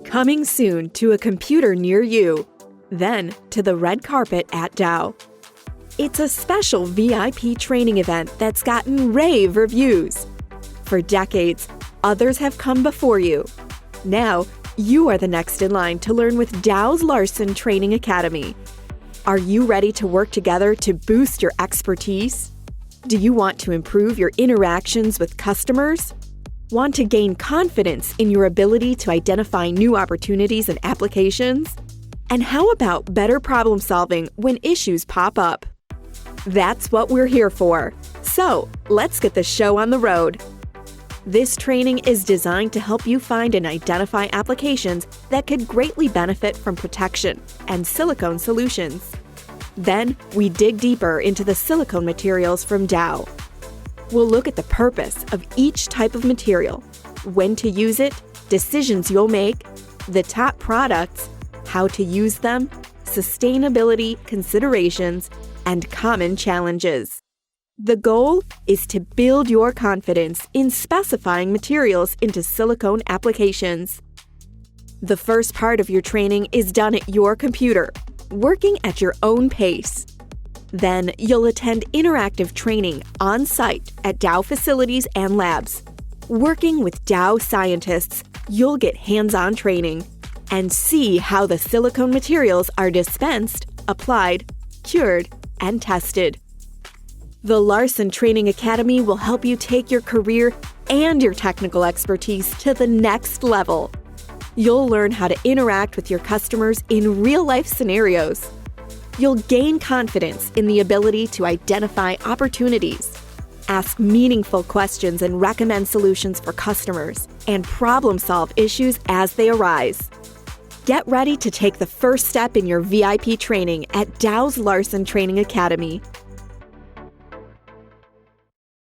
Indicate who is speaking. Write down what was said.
Speaker 1: Coming soon to a computer near you, then to the red carpet at Dow. It's a special VIP training event that's gotten rave reviews. For decades, others have come before you. Now, you are the next in line to learn with Dow's Larson Training Academy. Are you ready to work together to boost your expertise? Do you want to improve your interactions with customers? Want to gain confidence in your ability to identify new opportunities and applications? And how about better problem solving when issues pop up? That's what we're here for. So, let's get the show on the road. This training is designed to help you find and identify applications that could greatly benefit from protection and silicone solutions. Then, we dig deeper into the silicone materials from Dow. We'll look at the purpose of each type of material, when to use it, decisions you'll make, the top products, how to use them, sustainability considerations, and common challenges. The goal is to build your confidence in specifying materials into silicone applications. The first part of your training is done at your computer, working at your own pace. Then you'll attend interactive training on-site at Dow facilities and labs. Working with Dow scientists, you'll get hands-on training and see how the silicone materials are dispensed, applied, cured, and tested. The Larson Training Academy will help you take your career and your technical expertise to the next level. You'll learn how to interact with your customers in real-life scenarios. You'll gain confidence in the ability to identify opportunities, ask meaningful questions and recommend solutions for customers, and problem-solve issues as they arise. Get ready to take the first step in your VIP training at Dow's Larson Training Academy.